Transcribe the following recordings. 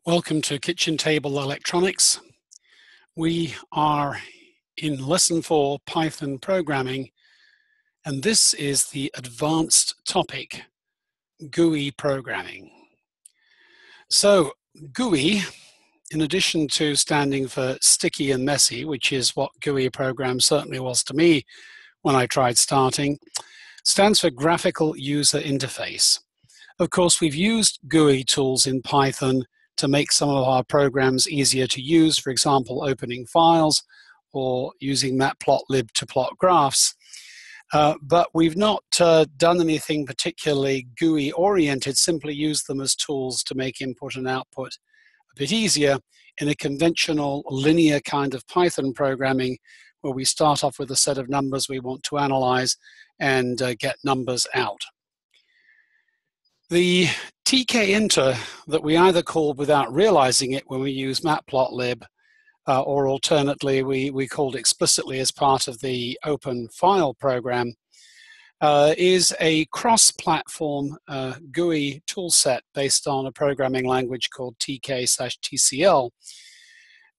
Welcome to Kitchen Table Electronics. We are in Lesson 4 Python programming, and this is the advanced topic, GUI programming. So GUI, in addition to standing for sticky and messy, which is what GUI program certainly was to me when I tried starting, stands for Graphical User Interface. Of course, we've used GUI tools in Python to make some of our programs easier to use, for example, opening files or using matplotlib to plot graphs. But we've not done anything particularly GUI-oriented, simply used them as tools to make input and output a bit easier in a conventional linear kind of Python programming where we start off with a set of numbers we want to analyze and get numbers out. The tkinter that we either called without realizing it when we use matplotlib, or alternately we called explicitly as part of the open file program, is a cross-platform GUI toolset based on a programming language called TK/TCL,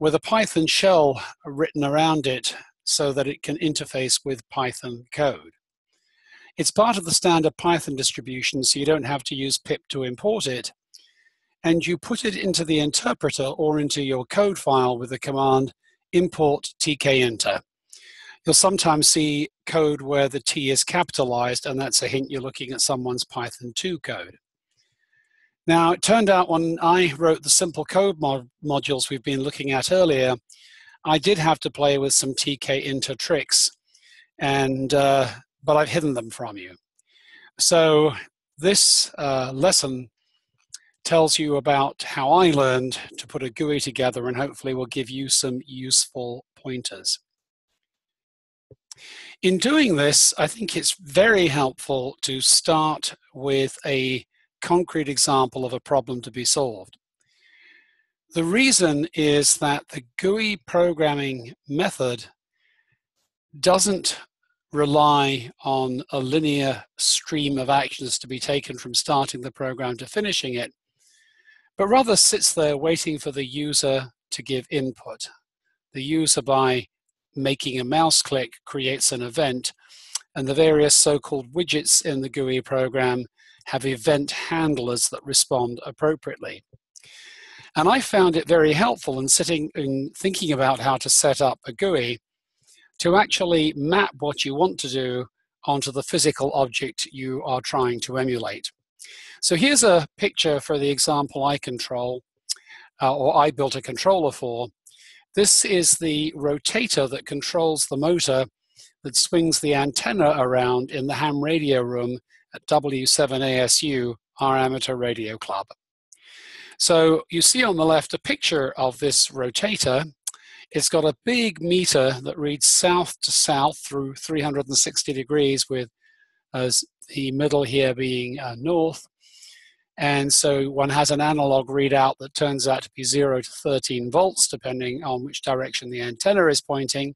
with a Python shell written around it so that it can interface with Python code. It's part of the standard Python distribution, so you don't have to use pip to import it. And you put it into the interpreter or into your code file with the command import tkinter. You'll sometimes see code where the T is capitalized, and that's a hint you're looking at someone's Python 2 code. Now, it turned out when I wrote the simple code modules we've been looking at earlier, I did have to play with some tkinter tricks, and but I've hidden them from you. So this lesson tells you about how I learned to put a GUI together, and hopefully will give you some useful pointers. In doing this, I think it's very helpful to start with a concrete example of a problem to be solved. The reason is that the GUI programming method doesn't rely on a linear stream of actions to be taken from starting the program to finishing it, but rather sits there waiting for the user to give input. The user, by making a mouse click, creates an event, and the various so-called widgets in the GUI program have event handlers that respond appropriately. And I found it very helpful in thinking about how to set up a GUI to actually map what you want to do onto the physical object you are trying to emulate. So here's a picture for the example I control, or I built a controller for. This is the rotator that controls the motor that swings the antenna around in the ham radio room at W7ASU, our amateur radio club. So you see on the left a picture of this rotator. It's got a big meter that reads south to south through 360 degrees, with the middle here being north. And so one has an analog readout that turns out to be 0 to 13 volts, depending on which direction the antenna is pointing.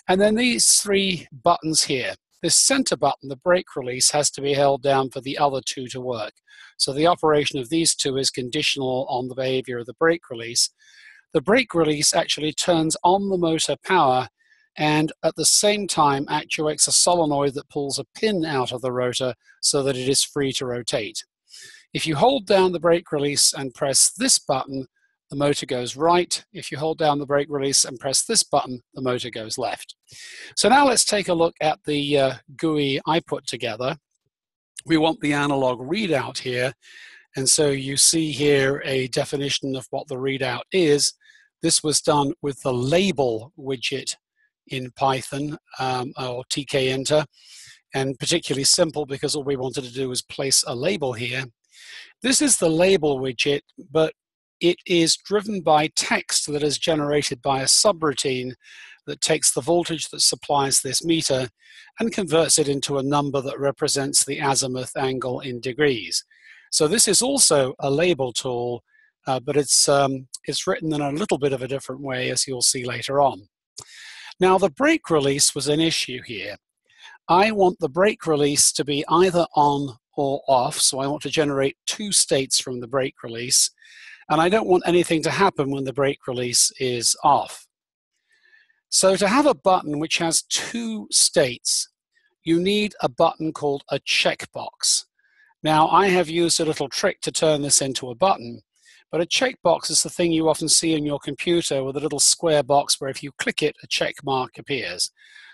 And then these three buttons here. This center button, the brake release, has to be held down for the other two to work. So the operation of these two is conditional on the behavior of the brake release. The brake release actually turns on the motor power and at the same time actuates a solenoid that pulls a pin out of the rotor so that it is free to rotate. If you hold down the brake release and press this button, the motor goes right. If you hold down the brake release and press this button, the motor goes left. So now let's take a look at the GUI I put together. We want the analog readout here. And so you see here a definition of what the readout is. This was done with the label widget in Python, or tkinter, and particularly simple because all we wanted to do was place a label here. This is the label widget, but it is driven by text that is generated by a subroutine that takes the voltage that supplies this meter and converts it into a number that represents the azimuth angle in degrees. So this is also a label tool, but it's written in a little bit of a different way, as you'll see later on. Now, the brake release was an issue here. I want the brake release to be either on or off, so I want to generate two states from the brake release. and I don't want anything to happen when the brake release is off. So to have a button which has two states, you need a button called a checkbox. Now, I have used a little trick to turn this into a button, but a checkbox is the thing you often see in your computer with a little square box where if you click it, a check mark appears.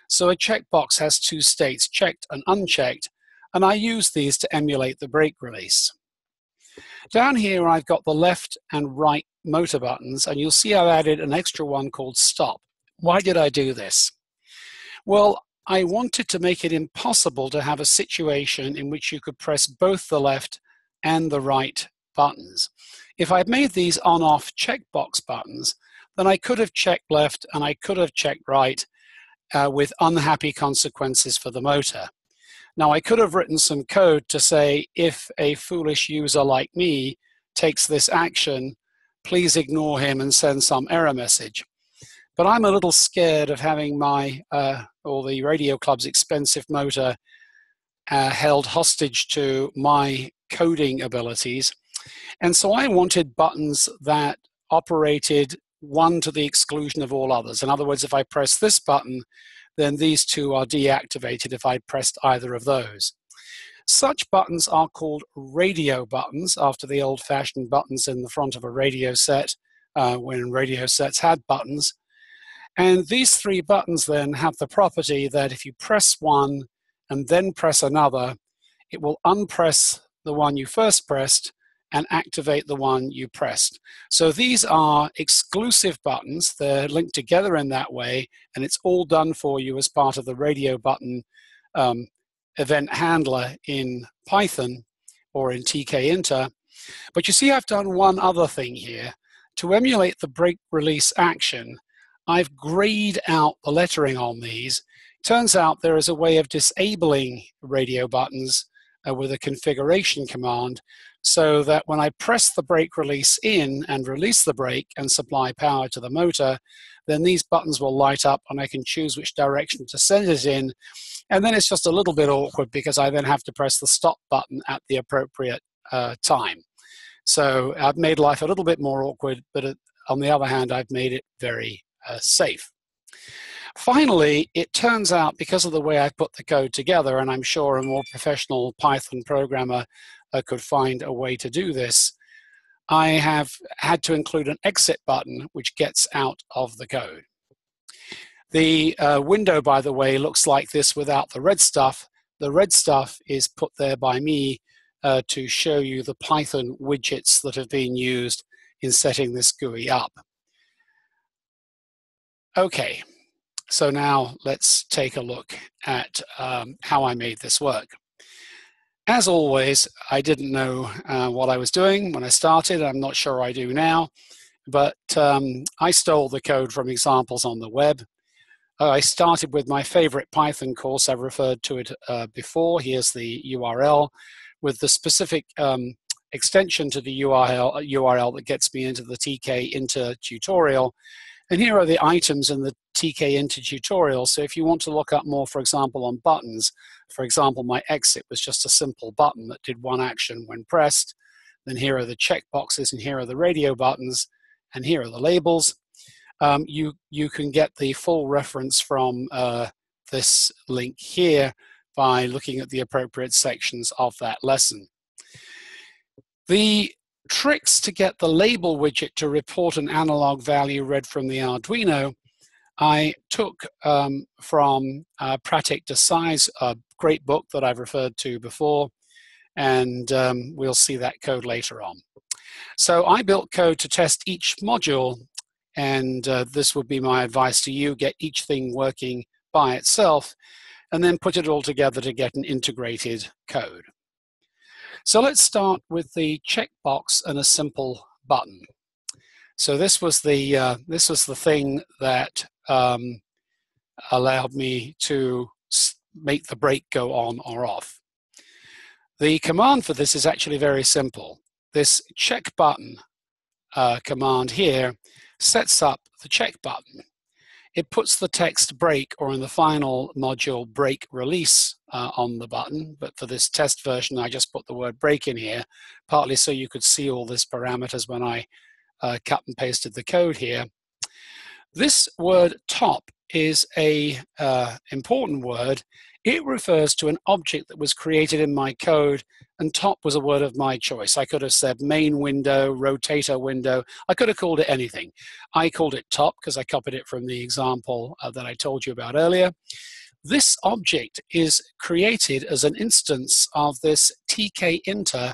So a checkbox has two states, checked and unchecked, and I use these to emulate the brake release. Down here, I've got the left and right motor buttons, and you'll see I've added an extra one called stop. Why did I do this? Well, I wanted to make it impossible to have a situation in which you could press both the left and the right buttons. If I'd made these on-off checkbox buttons, then I could have checked left and I could have checked right with unhappy consequences for the motor. Now, I could have written some code to say, if a foolish user like me takes this action, please ignore him and send some error message. But I'm a little scared of having my, or the Radio Club's expensive motor held hostage to my coding abilities. And so I wanted buttons that operated one to the exclusion of all others. In other words, if I press this button, then these two are deactivated if I pressed either of those. Such buttons are called radio buttons, after the old-fashioned buttons in the front of a radio set, when radio sets had buttons. And these three buttons then have the property that if you press one and then press another, it will unpress the one you first pressed and activate the one you pressed. So these are exclusive buttons. They're linked together in that way, and it's all done for you as part of the radio button event handler in Python or in tkinter. But you see, I've done one other thing here. To emulate the brake release action, I've grayed out the lettering on these. Turns out there is a way of disabling radio buttons with a configuration command, so that when I press the brake release in and release the brake and supply power to the motor, then these buttons will light up and I can choose which direction to send it in. And then it's just a little bit awkward because I then have to press the stop button at the appropriate time. So I've made life a little bit more awkward, but on the other hand, I've made it very safe. Finally, it turns out, because of the way I put the code together, and I'm sure a more professional Python programmer could find a way to do this, I have had to include an exit button which gets out of the code. The window, by the way, looks like this without the red stuff. The red stuff is put there by me to show you the Python widgets that have been used in setting this GUI up. Okay, so now let's take a look at how I made this work. As always, I didn't know what I was doing when I started. I'm not sure I do now, but I stole the code from examples on the web. I started with my favorite Python course. I've referred to it before. Here's the URL with the specific extension to the URL that gets me into the tkinter tutorial. And here are the items in the tkinter tutorial. So if you want to look up more, for example, on buttons, for example, my exit was just a simple button that did one action when pressed. Then here are the checkboxes, and here are the radio buttons, and here are the labels. You can get the full reference from this link here by looking at the appropriate sections of that lesson. The tricks to get the label widget to report an analog value read from the Arduino, I took from Pratik Desai's great book that I've referred to before, and we'll see that code later on. So I built code to test each module, and this would be my advice to you: get each thing working by itself, and then put it all together to get an integrated code. So let's start with the checkbox and a simple button. So this was the thing that allowed me to make the brake go on or off. The command for this is actually very simple. This check button command here sets up the check button. it puts the text break, or in the final module, break release on the button. But for this test version, I just put the word break in here, partly so you could see all these parameters when I cut and pasted the code here. This word top is a important word. It refers to an object that was created in my code, and top was a word of my choice. I could have said main window, rotator window. I could have called it anything. I called it top because I copied it from the example that I told you about earlier. This object is created as an instance of this tkinter.tk,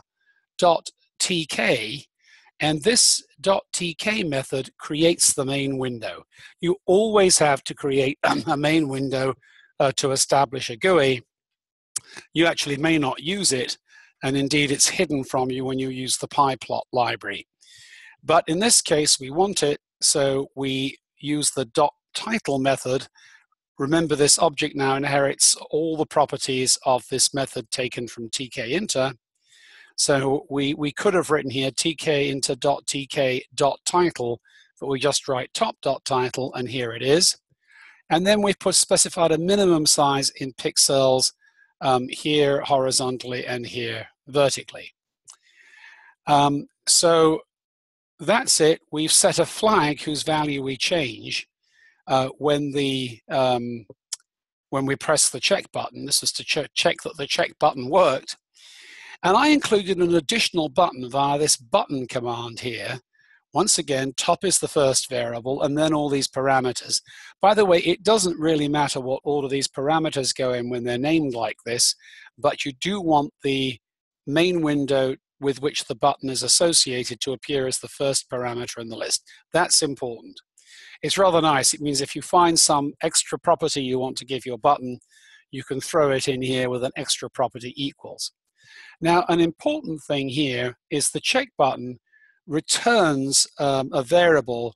and this .tk method creates the main window. You always have to create a main window to establish a GUI. You actually may not use it, and indeed it's hidden from you when you use the pyplot library. But in this case, we want it, so we use the .title method. Remember, this object now inherits all the properties of this method taken from tkinter. So we could have written here tkinter.tk.title, but we just write top.title, and here it is. And then we've specified a minimum size in pixels, here horizontally and here vertically. So that's it. We've set a flag whose value we change when we press the check button. This is to check that the check button worked. And I included an additional button via this button command here. Once again, top is the first variable, and then all these parameters. By the way, it doesn't really matter what order these parameters go in when they're named like this, but you do want the main window with which the button is associated to appear as the first parameter in the list. That's important. It's rather nice. It means if you find some extra property you want to give your button, you can throw it in here with an extra property equals. Now, an important thing here is the check button returns a variable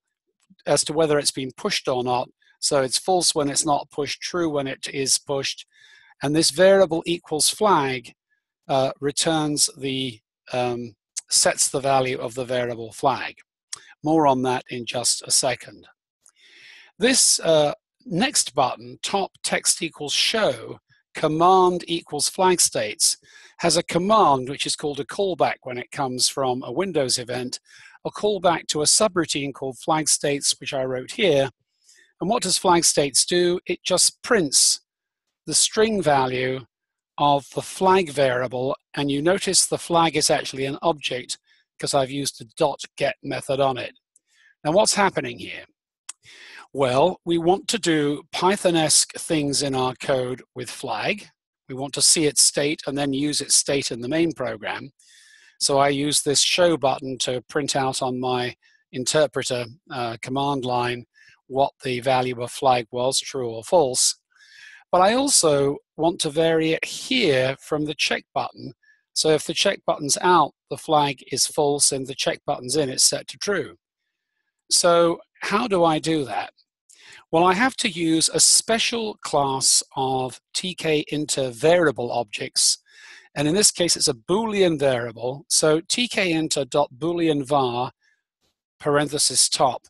as to whether it's been pushed or not. So it's false when it's not pushed, true when it is pushed. And this variable equals flag returns sets the value of the variable flag. More on that in just a second. This next button, top text equals show, command equals flag states, has a command which is called a callback when it comes from a Windows event, a callback to a subroutine called flag states, which I wrote here. And what does flag states do? It just prints the string value of the flag variable, and you notice the flag is actually an object because I've used a .get method on it. Now what's happening here? Well, we want to do Python-esque things in our code with flag. We want to see its state and then use its state in the main program. So I use this show button to print out on my interpreter command line what the value of flag was, true or false. But I also want to vary it here from the check button. So if the check button's out, the flag is false, and the check button's in, it's set to true. So how do I do that? Well, I have to use a special class of tkinter variable objects, and in this case it's a Boolean variable. So tkinter.booleanvar parenthesis top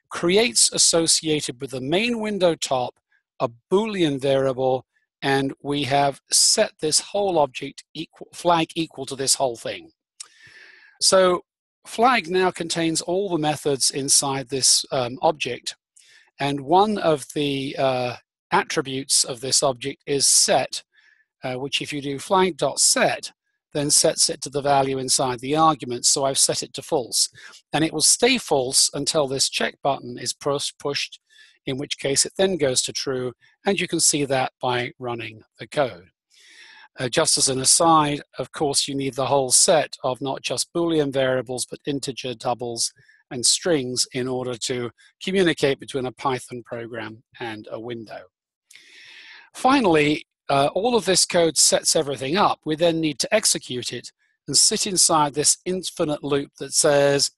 creates, associated with the main window top, a Boolean variable, and we have set this whole object flag equal to this whole thing. So flag now contains all the methods inside this object, and one of the attributes of this object is set, which if you do flag.set, then sets it to the value inside the argument. So I've set it to false, and it will stay false until this check button is pushed, in which case it then goes to true, and you can see that by running the code. Just as an aside, of course, you need the whole set of not just Boolean variables, but integer, doubles, and strings in order to communicate between a Python program and a window. Finally, all of this code sets everything up. We then need to execute it and sit inside this infinite loop that says,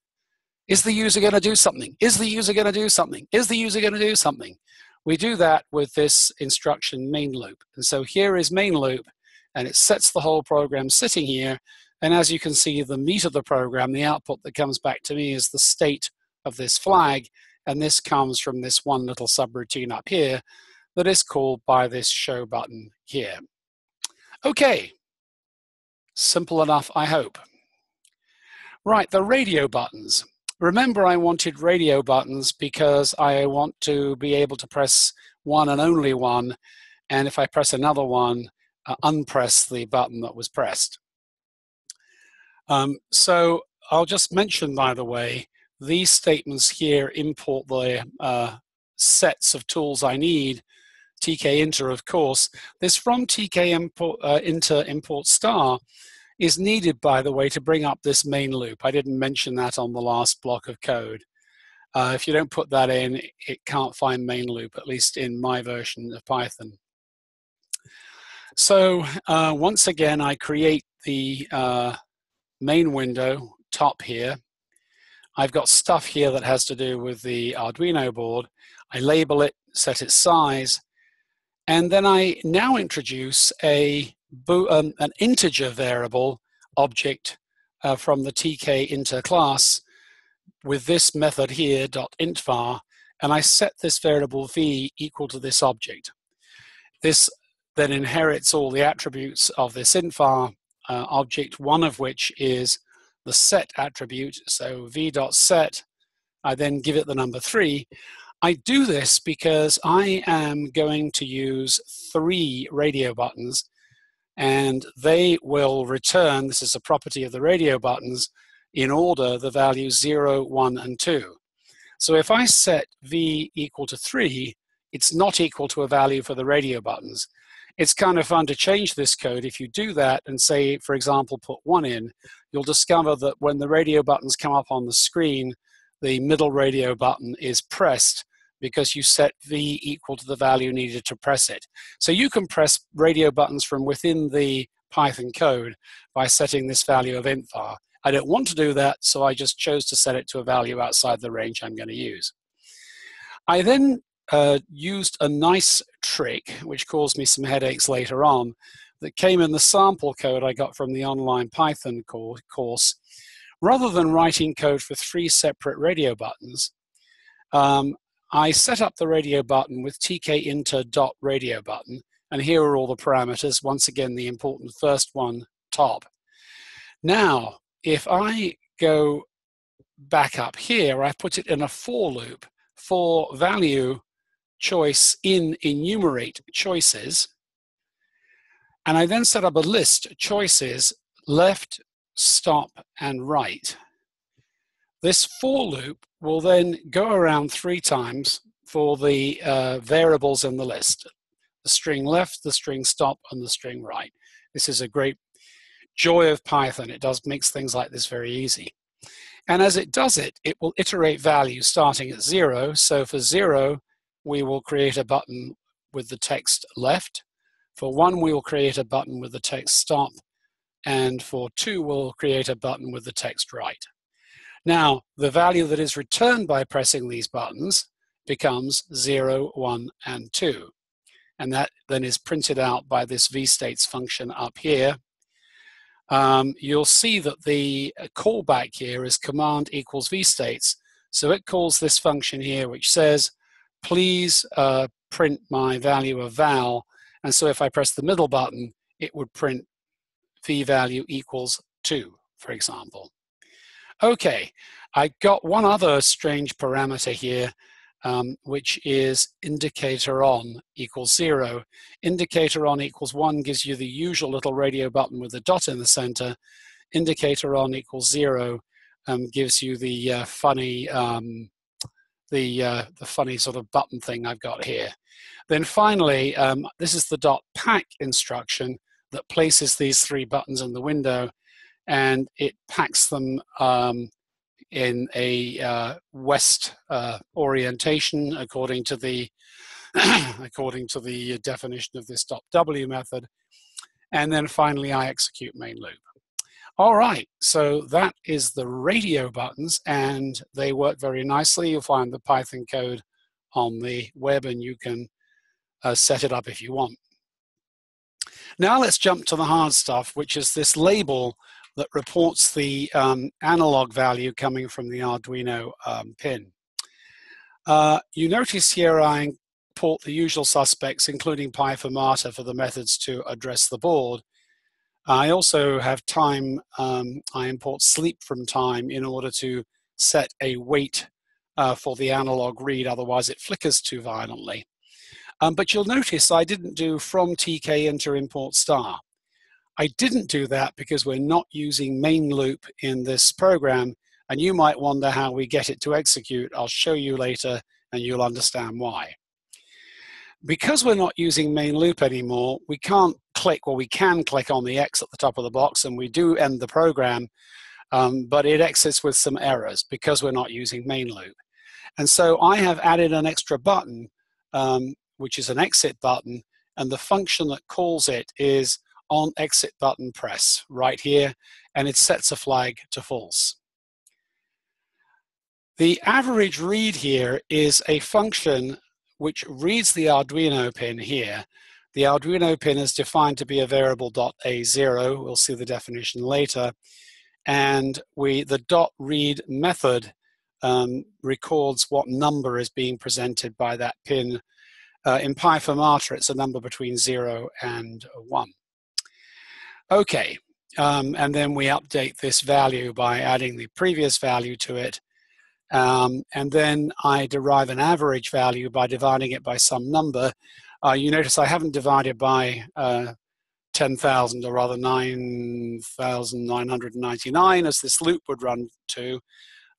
is the user going to do something? Is the user going to do something? Is the user going to do something? We do that with this instruction main loop. And so here is main loop, and it sets the whole program sitting here. And as you can see, the meat of the program, the output that comes back to me, is the state of this flag. and this comes from this one little subroutine up here that is called by this show button here. Okay, simple enough, I hope. Right, the radio buttons. Remember, I wanted radio buttons because I want to be able to press one and only one, and if I press another one, unpress the button that was pressed. So I'll just mention, by the way, these statements here import the sets of tools I need. tkinter, of course. This from tkinter import star is needed, by the way, to bring up this main loop. I didn't mention that on the last block of code. If you don't put that in, it can't find main loop, at least in my version of Python. So once again, I create the main window top here. I've got stuff here that has to do with the Arduino board. I label it, set its size, and then I now introduce an integer variable object from the tkinter class with this method here, .intvar, and I set this variable v equal to this object. This then inherits all the attributes of this intvar object, one of which is the set attribute, so v.set, I then give it the number 3. I do this because I am going to use 3 radio buttons, and they will return, this is a property of the radio buttons, in order the values 0, 1, and 2. So if I set v equal to 3, it's not equal to a value for the radio buttons. It's kind of fun to change this code. If you do that and say, for example, put 1 in, you'll discover that when the radio buttons come up on the screen, the middle radio button is pressed because you set v equal to the value needed to press it. So you can press radio buttons from within the Python code by setting this value of intvar. I don't want to do that, so I just chose to set it to a value outside the range I'm going to use. I then used a nice trick, which caused me some headaches later on, that came in the sample code I got from the online Python course. Rather than writing code for 3 separate radio buttons, I set up the radio button with tkinter.radio button, and here are all the parameters. Once again, the important first one, top. Now, if I go back up here, I put it in a for loop for value choice in enumerate choices, and I then set up a list choices left, stop, and right. This for loop will then go around 3 times for the variables in the list: the string left, the string stop, and the string right. This is a great joy of Python. It makes things like this very easy. And as it does it, it will iterate values starting at 0. So for 0, we will create a button with the text left. For 1, we will create a button with the text stop. And for 2, we'll create a button with the text right. Now, the value that is returned by pressing these buttons becomes 0, 1, and 2. And that then is printed out by this vstates function up here. You'll see that the callback here is command equals vstates. So it calls this function here, which says, please print my value of val. And so if I press the middle button, it would print v value equals 2, for example. Okay, I got one other strange parameter here, which is indicator on equals 0. Indicator on equals 1 gives you the usual little radio button with a dot in the center. Indicator on equals 0 gives you the funny sort of button thing I've got here. Then finally, this is the .pack instruction that places these 3 buttons in the window, and it packs them in a west orientation according to the definition of this .w method. And then finally, I execute main loop. All right, so that is the radio buttons, and they work very nicely. You'll find the Python code on the web, and you can set it up if you want. Now let's jump to the hard stuff, which is this label that reports the analog value coming from the Arduino pin. You notice here I import the usual suspects, including pi-fermata, for the methods to address the board. I also have time, I import sleep from time in order to set a wait for the analog read, otherwise it flickers too violently. But you'll notice I didn't do from tk enter import star. I didn't do that because we're not using main loop in this program, and you might wonder how we get it to execute. I'll show you later and you'll understand why. Because we're not using main loop anymore, we can't click, well, we can click on the X at the top of the box and we do end the program, but it exits with some errors because we're not using main loop. And so I have added an extra button, which is an exit button, and the function that calls it is on exit button press right here, and it sets a flag to false. The average read here is a function which reads the Arduino pin here. The Arduino pin is defined to be a variable .A0. We'll see the definition later. And the .read method records what number is being presented by that pin. In pi-fermata, it's a number between 0 and 1. Okay, and then we update this value by adding the previous value to it. And then I derive an average value by dividing it by some number. You notice I haven't divided by 10,000, or rather 9,999 as this loop would run to.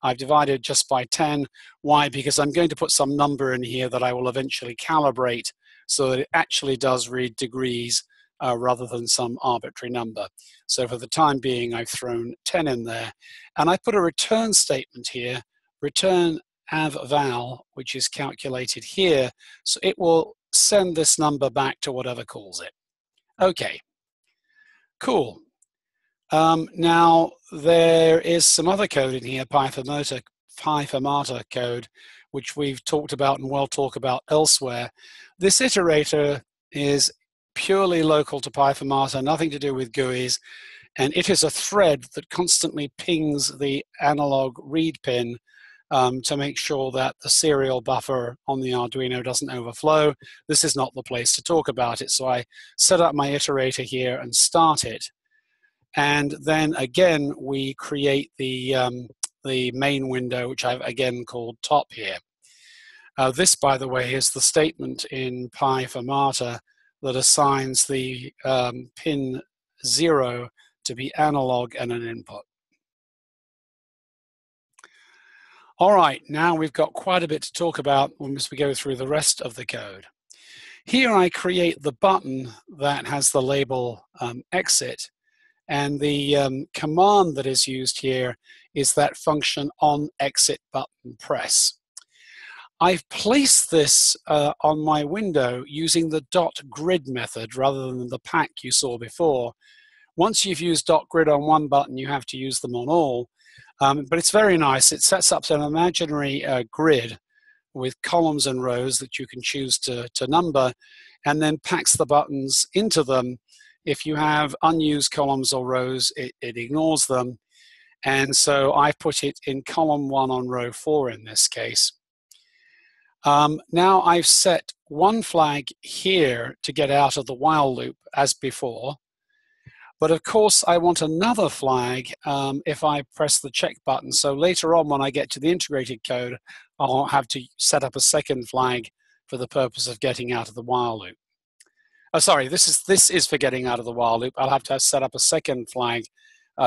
I've divided just by 10. Why? Because I'm going to put some number in here that I will eventually calibrate so that it actually does read degrees rather than some arbitrary number. So for the time being, I've thrown 10 in there. And I put a return statement here, return avval, which is calculated here. So it will send this number back to whatever calls it. Okay, cool. Now, there is some other code in here, pi-fermata code, which we've talked about and will talk about elsewhere. This iterator is purely local to pi-fermata, nothing to do with GUIs, and it is a thread that constantly pings the analog read pin to make sure that the serial buffer on the Arduino doesn't overflow. This is not the place to talk about it, so I set up my iterator here and start it. And then again, we create the main window, which I've again called top here. This, by the way, is the statement in pi-fermata that assigns the pin 0 to be analog and an input. All right, now we've got quite a bit to talk about once we go through the rest of the code. Here I create the button that has the label exit, and the command that is used here is that function on exit button press. I've placed this on my window using the .grid method rather than the pack you saw before. Once you've used .grid on one button, you have to use them on all. But it's very nice. It sets up an imaginary grid with columns and rows that you can choose to number, and then packs the buttons into them. If you have unused columns or rows, it ignores them. And so I put it in column 1 on row 4 in this case. Now I've set one flag here to get out of the while loop as before. But of course, I want another flag if I press the check button. So later on, when I get to the integrated code, I'll have to set up a second flag for the purpose of getting out of the while loop. Oh, sorry, this is for getting out of the while loop. I'll have to set up a second flag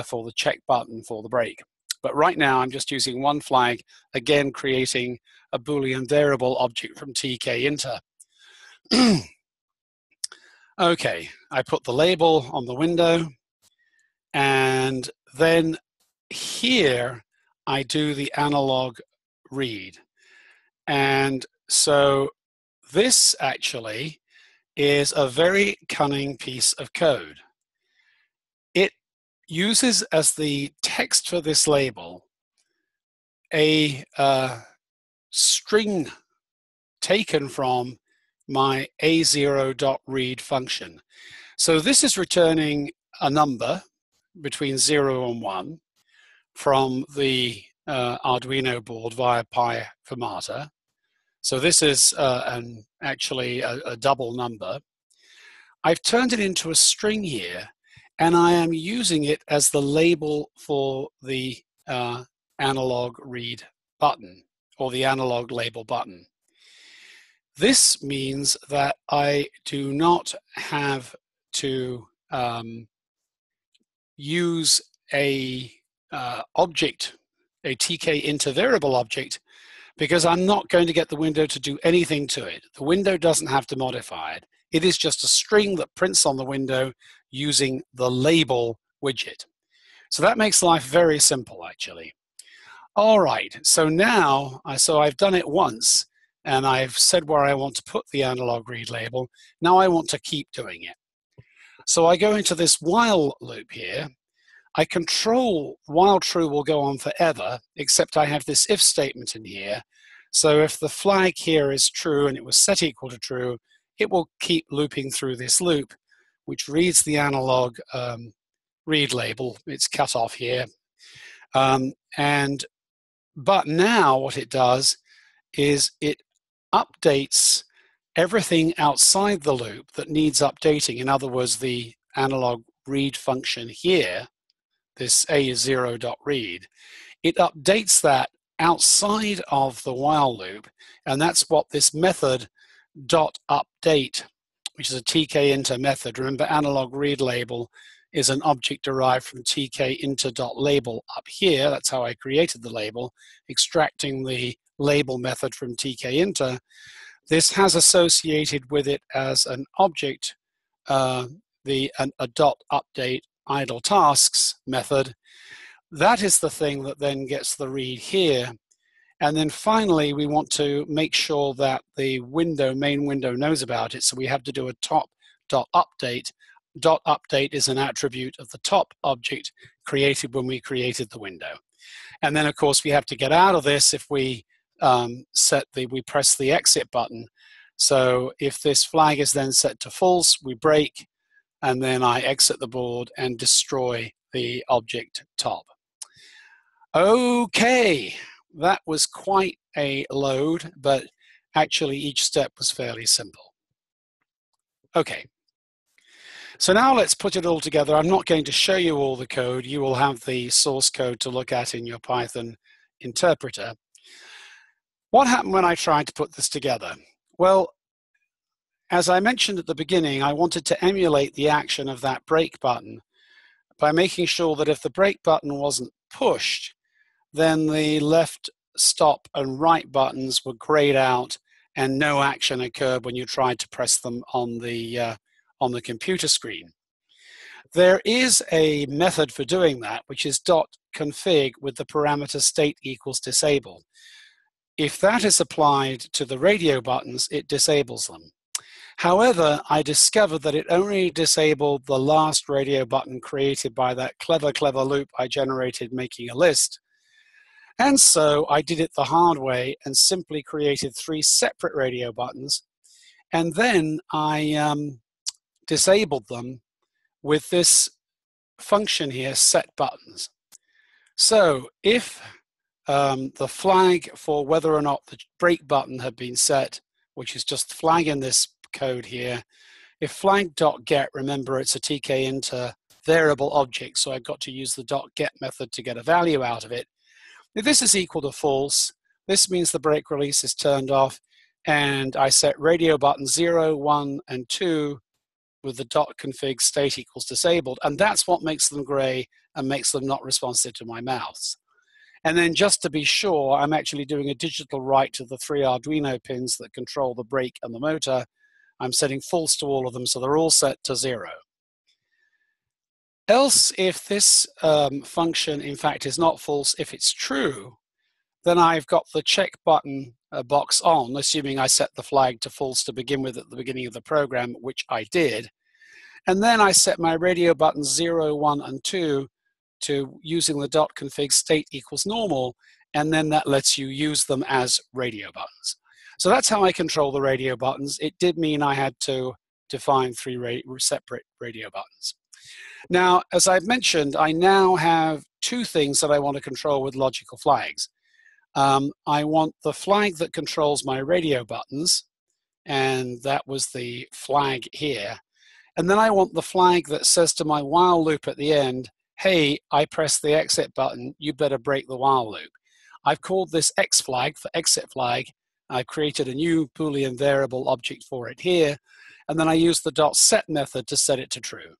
for the check button for the break. But right now, I'm just using one flag, again creating a Boolean variable object from tk-inter. Okay, I put the label on the window, and then here I do the analog read. And so this actually is a very cunning piece of code. It uses as the text for this label a string taken from my a0.read function. So this is returning a number between 0 and 1 from the Arduino board via pi-fermata. So this is actually a double number. I've turned it into a string here, and I am using it as the label for the analog read button, or the analog label button. This means that I do not have to use a object, a TK into variable object, because I'm not going to get the window to do anything to it. The window doesn't have to modify it. It is just a string that prints on the window using the label widget. So that makes life very simple, actually. All right, so now, I've done it once, and I've said where I want to put the analog read label. Now I want to keep doing it. So I go into this while loop here. I control while true will go on forever, except I have this if statement in here. So if the flag here is true and it was set equal to true, it will keep looping through this loop, which reads the analog read label. It's cut off here. But now what it does is it updates everything outside the loop that needs updating. In other words, the analog read function here, this a0.read, it updates that outside of the while loop, and that's what this method .update, which is a tkinter method. Remember, analog read label is an object derived from tkinter.label up here. That's how I created the label, extracting the label method from tkinter. This has associated with it as an object a .update idle tasks method. That is the thing that then gets the read here. And then finally, we want to make sure that the main window knows about it. So we have to do a top.update. .update is an attribute of the top object created when we created the window. And then, of course, we have to get out of this if we we press the exit button. So if this flag is then set to false, we break, and then I exit the board and destroy the object top. Okay, that was quite a load, but actually each step was fairly simple. Okay, so now let's put it all together. I'm not going to show you all the code. You will have the source code to look at in your Python interpreter. What happened when I tried to put this together? Well, as I mentioned at the beginning, I wanted to emulate the action of that break button by making sure that if the break button wasn't pushed, then the left, stop, and right buttons were grayed out and no action occurred when you tried to press them on the computer screen. There is a method for doing that, which is .config with the parameter state equals disable. If that is applied to the radio buttons, it disables them. However, I discovered that it only disabled the last radio button created by that clever loop I generated making a list. And so I did it the hard way and simply created 3 separate radio buttons. And then I disabled them with this function here, set buttons. So if the flag for whether or not the break button had been set, which is just flag in this code here, if flag.get, remember it's a tkinter variable object, so I've got to use the .get method to get a value out of it. If this is equal to false, this means the break release is turned off, and I set radio button 0, 1, and 2 with the .config state equals disabled, and that's what makes them gray and makes them not responsive to my mouse. And then just to be sure, I'm actually doing a digital write to the 3 Arduino pins that control the brake and the motor. I'm setting false to all of them, so they're all set to 0. Else, if this function, in fact, is not false, if it's true, then I've got the check button box on, assuming I set the flag to false to begin with at the beginning of the program, which I did. And then I set my radio buttons 0, 1, and 2 to using the .config state equals normal, and then that lets you use them as radio buttons. So that's how I control the radio buttons. It did mean I had to define 3 separate radio buttons. Now, as I've mentioned, I now have 2 things that I want to control with logical flags. I want the flag that controls my radio buttons, and that was the flag here. And then I want the flag that says to my while loop at the end, hey, I pressed the exit button, you better break the while loop. I've called this X flag for exit flag. I've created a new Boolean variable object for it here, and then I use the .set method to set it to true.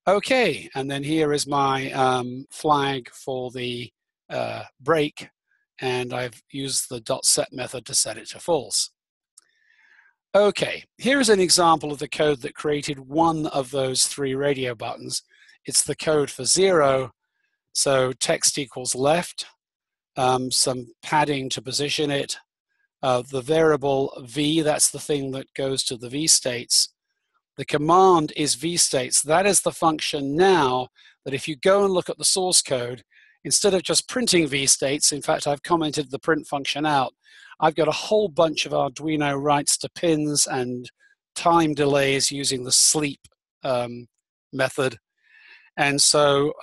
Okay, and then here is my flag for the break, and I've used the .set method to set it to false. Okay, here's an example of the code that created one of those three radio buttons. It's the code for 0, so text equals left, some padding to position it, the variable v, that's the thing that goes to the v states. The command is v states. That is the function now that if you go and look at the source code, instead of just printing v states, in fact I've commented the print function out, I've got a whole bunch of Arduino writes to pins and time delays using the sleep method. And so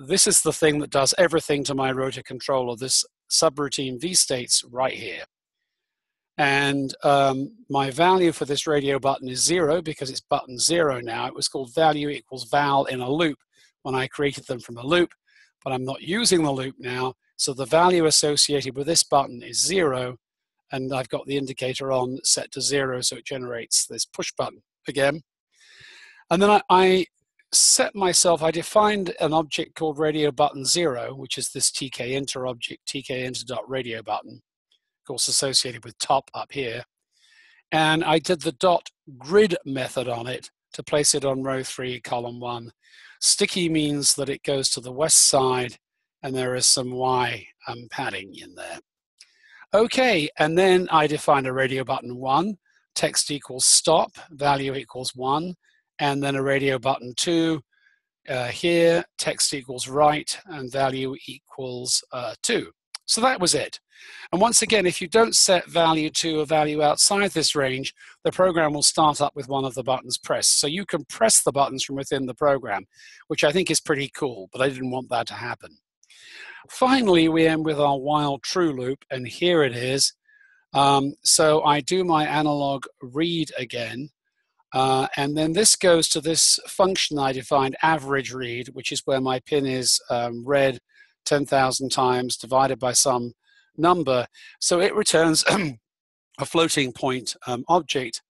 this is the thing that does everything to my rotor controller, this subroutine v states right here. And my value for this radio button is 0 because it's button 0 now. It was called value equals val in a loop when I created them from a loop, but I'm not using the loop now. So the value associated with this button is 0, and I've got the indicator on set to 0, so it generates this push button again. And then I set myself, I defined an object called radio button 0, which is this tkinter object, tkinter.radio button, of course associated with top up here. And I did the .grid method on it to place it on row 3, column 1. Sticky means that it goes to the west side, and there is some Y padding in there. Okay, and then I define a radio button 1, text equals stop, value equals 1, and then a radio button 2, here, text equals write, and value equals 2. So that was it. And once again, if you don't set value to a value outside this range, the program will start up with one of the buttons pressed. So you can press the buttons from within the program, which I think is pretty cool, but I didn't want that to happen. Finally, we end with our while true loop, and here it is. So I do my analog read again, and then this goes to this function I defined, average read, which is where my pin is read 10,000 times divided by some number. So it returns a floating point object,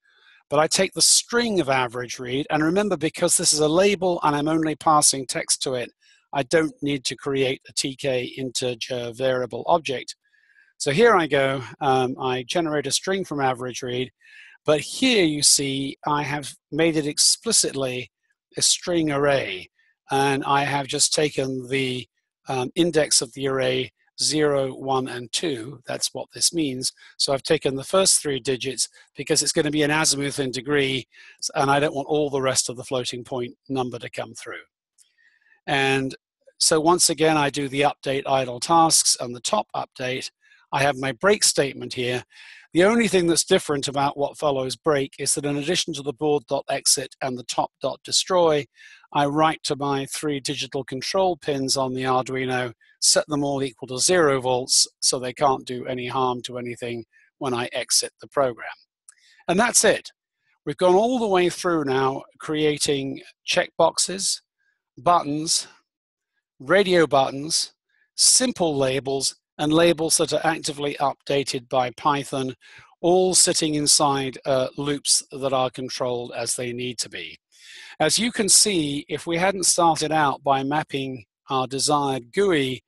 but I take the string of average read, and remember, because this is a label and I'm only passing text to it, I don't need to create a TK integer variable object. So here I go, I generate a string from average read, but here you see I have made it explicitly a string array, and I have just taken the index of the array 0, 1, and 2. That's what this means. So I've taken the first 3 digits because it's going to be an azimuth in degree, and I don't want all the rest of the floating point number to come through. And so once again, I do the update idle tasks and the top update. I have my break statement here. The only thing that's different about what follows break is that in addition to the board.exit and the top.destroy, I write to my 3 digital control pins on the Arduino, set them all equal to 0 volts so they can't do any harm to anything when I exit the program. And that's it. We've gone all the way through now creating checkboxes, buttons, radio buttons, simple labels, and labels that are actively updated by Python, all sitting inside loops that are controlled as they need to be. As you can see, if we hadn't started out by mapping our desired GUI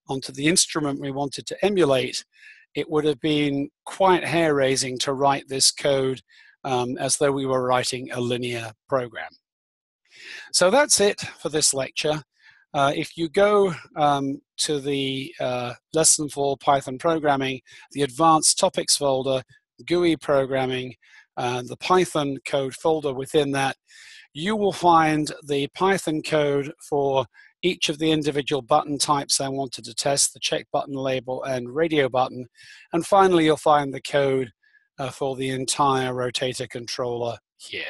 onto the instrument we wanted to emulate, it would have been quite hair-raising to write this code as though we were writing a linear program. So that's it for this lecture. If you go to the Lesson 4 Python Programming, the Advanced Topics folder, GUI Programming, the Python code folder within that, you will find the Python code for each of the individual button types I wanted to test, the check button, label, and radio button. And finally, you'll find the code for the entire rotator controller here.